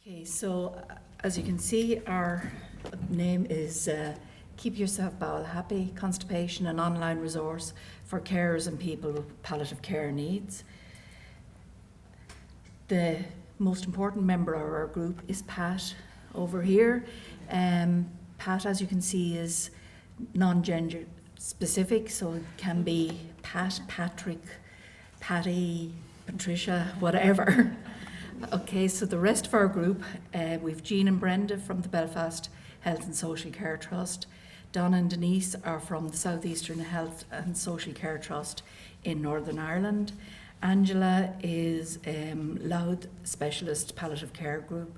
Okay, so as you can see, our name is Keep Yourself Bowel Happy, Constipation, an online resource for carers and people with palliative care needs. The most important member of our group is Pat over here. Pat, as you can see, is non-gender specific, so it can be Pat, Patrick, Patty, Patricia, whatever. Okay, so the rest of our group, we've Jean and Brenda from the Belfast Health and Social Care Trust. Donna and Denise are from the Southeastern Health and Social Care Trust in Northern Ireland. Angela is Louth Specialist Palliative Care Group.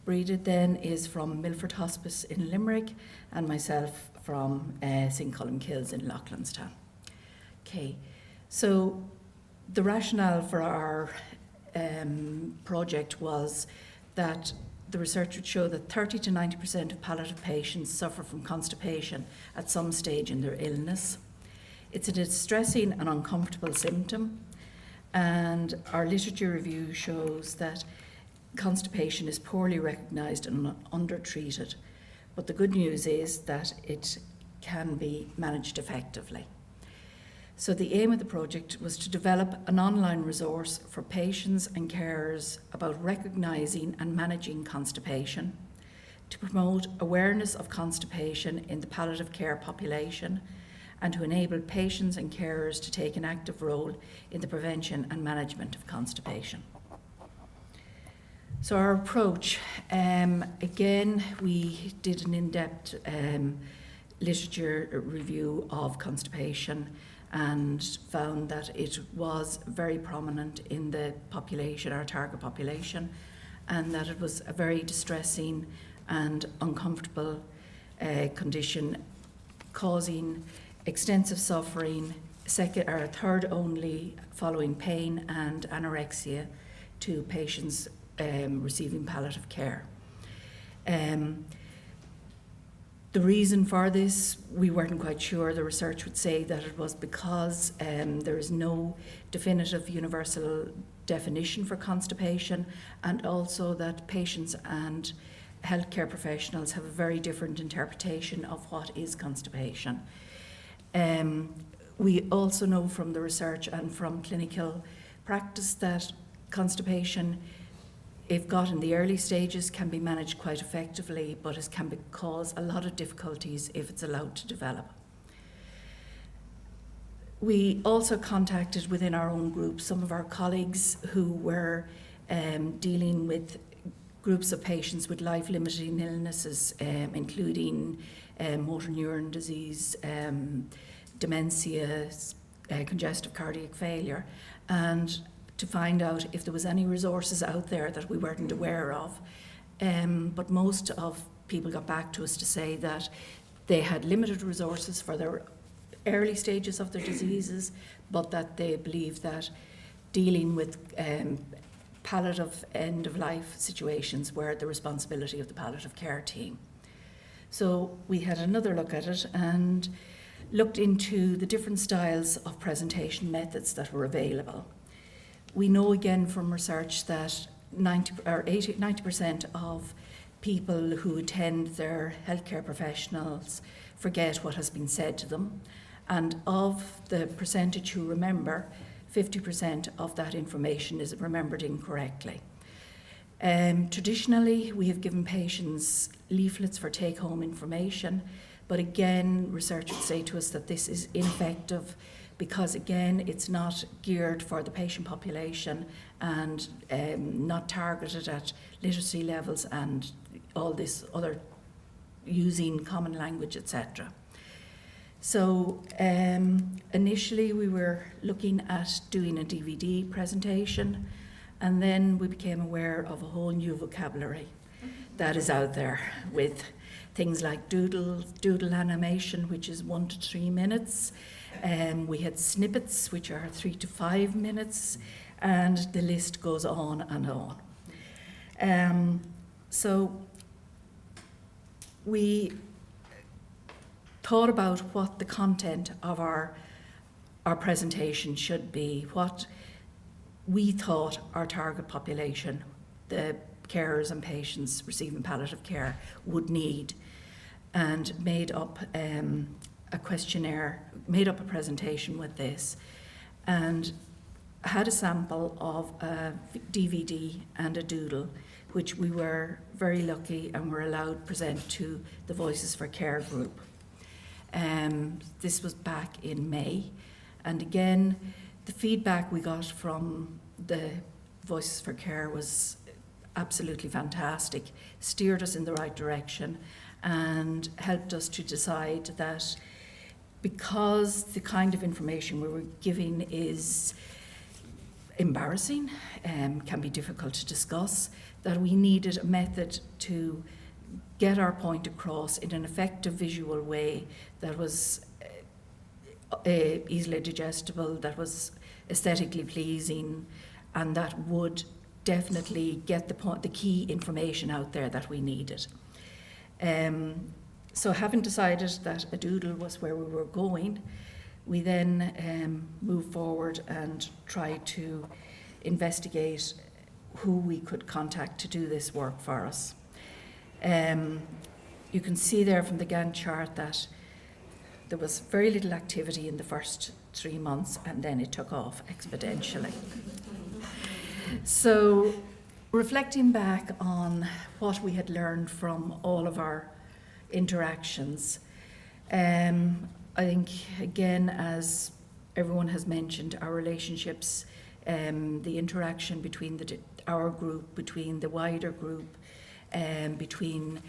Breda then is from Milford Hospice in Limerick, and myself from St. Columkills in Loughlinstown. Okay, so the rationale for our project was that the research would show that 30 to 90% of palliative patients suffer from constipation at some stage in their illness. It's a distressing and uncomfortable symptom, and our literature review shows that constipation is poorly recognised and undertreated, but the good news is that it can be managed effectively. So the aim of the project was to develop an online resource for patients and carers about recognising and managing constipation, to promote awareness of constipation in the palliative care population, and to enable patients and carers to take an active role in the prevention and management of constipation. So our approach, again, we did an in-depth literature review of constipation and found that it was very prominent in the population, our target population, and that it was a very distressing and uncomfortable condition, causing extensive suffering, third only following pain and anorexia to patients receiving palliative care. The reason for this, we weren't quite sure. The research would say that it was because there is no definitive universal definition for constipation, and also that patients and healthcare professionals have a very different interpretation of what is constipation. We also know from the research and from clinical practice that constipation, if got in the early stages, can be managed quite effectively, but it can cause a lot of difficulties if it's allowed to develop. We also contacted within our own group some of our colleagues who were dealing with groups of patients with life-limiting illnesses, including motor neuron disease, dementia, congestive cardiac failure, and to find out if there was any resources out there that we weren't aware of. But most of people got back to us to say that they had limited resources for their early stages of their diseases, but that they believe that dealing with palliative end-of-life situations were the responsibility of the palliative care team. So we had another look at it and looked into the different styles of presentation methods that were available. We know again from research that 90% of people who attend their healthcare professionals forget what has been said to them, and of the percentage who remember, 50% of that information is remembered incorrectly. Traditionally, we have given patients leaflets for take-home information, but again, research would say to us that this is ineffective because, again, it's not geared for the patient population and not targeted at literacy levels and all this other using common language, etc. So initially we were looking at doing a DVD presentation, and then we became aware of a whole new vocabulary that is out there with things like doodle animation, which is 1 to 3 minutes. We had snippets, which are 3 to 5 minutes, and the list goes on and on. So we thought about what the content of our presentation should be, what we thought our target population, the carers and patients receiving palliative care would need, and made up a questionnaire, made up a presentation with this, and had a sample of a DVD and a doodle, which we were very lucky and were allowed to present to the Voices for Care group. This was back in May, and again, the feedback we got from the Voices for Care was absolutely fantastic, steered us in the right direction, and helped us to decide that because the kind of information we were giving is embarrassing, can be difficult to discuss, that we needed a method to get our point across in an effective visual way that was easily digestible, that was aesthetically pleasing, and that would definitely get the key information out there that we needed. So having decided that a doodle was where we were going, we then moved forward and tried to investigate who we could contact to do this work for us. You can see there from the Gantt chart that there was very little activity in the first 3 months, and then it took off exponentially. So, reflecting back on what we had learned from all of our interactions, I think, again, as everyone has mentioned, our relationships, the interaction between our group, between the wider group, between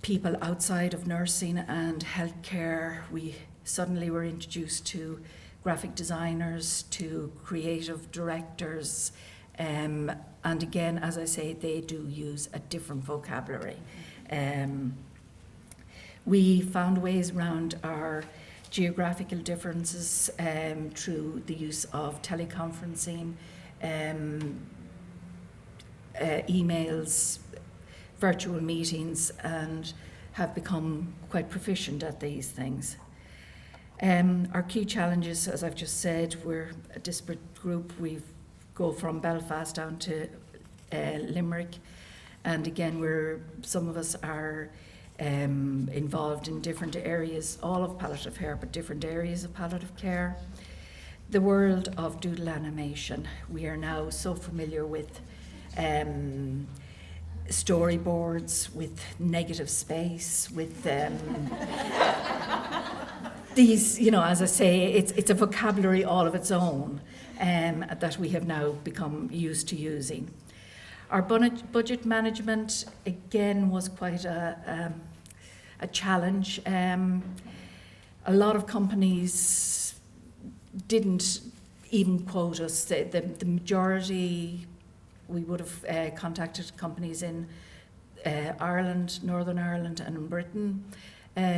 people outside of nursing and healthcare. We suddenly were introduced to graphic designers, to creative directors, and again, as I say, they do use a different vocabulary. We found ways around our geographical differences through the use of teleconferencing, emails, virtual meetings, and have become quite proficient at these things. Our key challenges, as I've just said, we're a disparate group. We go from Belfast down to Limerick, and again, some of us are involved in different areas, all of palliative care, but different areas of palliative care. The world of doodle animation, we are now so familiar with storyboards, with negative space, with these, as I say, it's a vocabulary all of its own that we have now become used to using. Our budget management, again, was quite a challenge. A lot of companies didn't even quote us. The majority, we would have contacted companies in Ireland, Northern Ireland, and in Britain.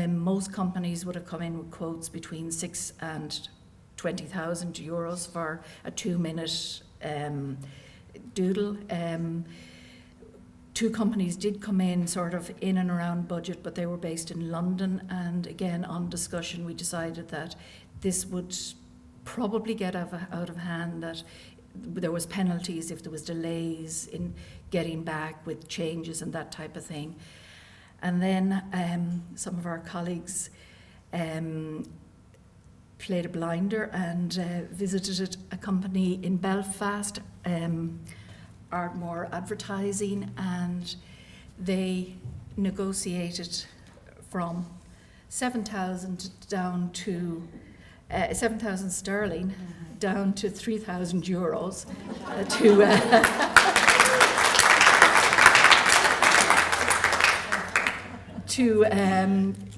Most companies would have come in with quotes between 6,000 and 20,000 euros for a 2-minute doodle. 2 companies did come in sort of in and around budget, but they were based in London, and again, on discussion, we decided that this would probably get out of hand, that there was penalties if there was delays in getting back with changes and that type of thing. And then some of our colleagues played a blinder and visited a company in Belfast, Ardmore Advertising, and they negotiated from 7,000 down to 7,000 sterling down to 3,000 euros to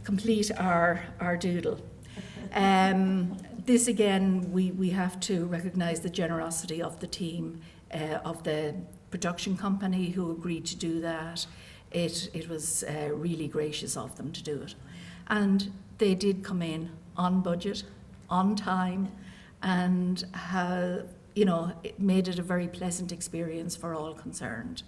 complete our doodle. This again, we have to recognise the generosity of the team, of the production company who agreed to do that. It was really gracious of them to do it. And they did come in on budget, on time, and it made it a very pleasant experience for all concerned.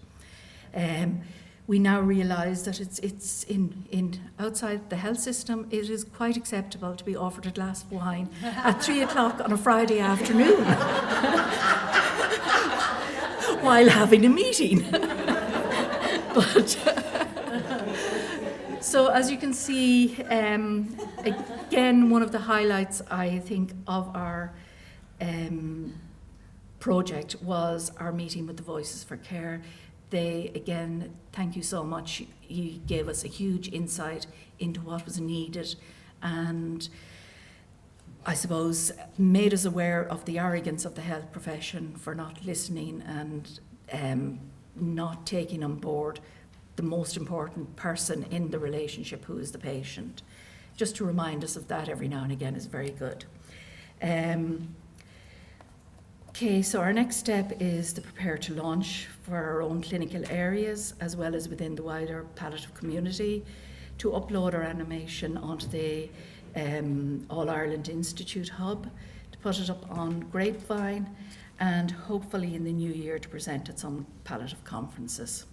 We now realise that it's in outside the health system, it is quite acceptable to be offered a glass of wine at 3 o'clock on a Friday afternoon. while having a meeting. But so as you can see, again, one of the highlights, I think, of our project was our meeting with the Voices for Care. They, again, thank you so much. You gave us a huge insight into what was needed, and I suppose made us aware of the arrogance of the health profession for not listening and not taking on board the most important person in the relationship, who is the patient. Just to remind us of that every now and again is very good. Okay, so our next step is to prepare to launch for our own clinical areas, as well as within the wider palliative community, to upload our animation onto the All Ireland Institute hub, to put it up on Grapevine, and hopefully in the new year to present at some palliative conferences.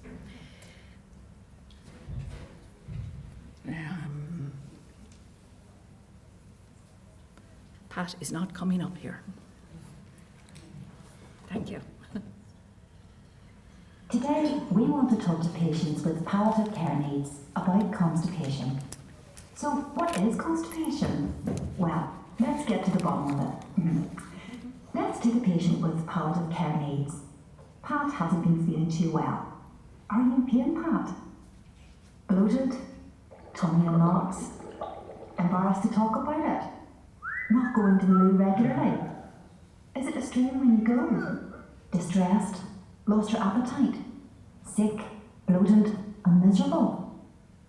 Pat is not coming up here. Thank you. Today, we want to talk to patients with palliative care needs about constipation. So, what is constipation? Well, let's get to the bottom of it. Let's take a patient with palliative care needs. Pat hasn't been feeling too well. Are you in pain, Pat? Bloated? Tummy in knots? Embarrassed to talk about it? Not going to the loo regularly? Is it a strain when you go? Distressed? Lost your appetite? Sick? Bloated? And miserable?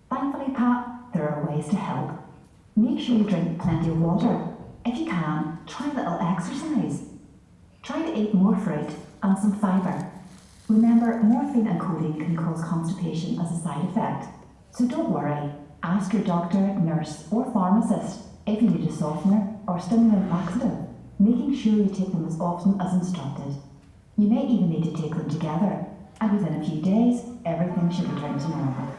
Thankfully, Pat, there are ways to help. Make sure you drink plenty of water. If you can, try a little exercise. Try to eat more fruit and some fibre. Remember, morphine and codeine can cause constipation as a side effect. So don't worry. Ask your doctor, nurse or pharmacist if you need a softener or stimulant laxative, making sure you take them as often as instructed. You may even need to take them together, and within a few days, everything should return to normal.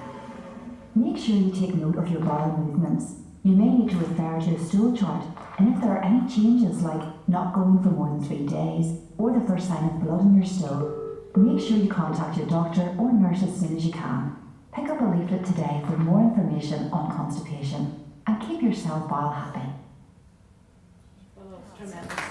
Make sure you take note of your bowel movements. You may need to refer to a stool chart, and if there are any changes like not going for more than 3 days, or the first sign of blood in your stool, make sure you contact your doctor or nurse as soon as you can. Pick up a leaflet today for more information on constipation, and keep yourself bowel happy. Oh, tremendous.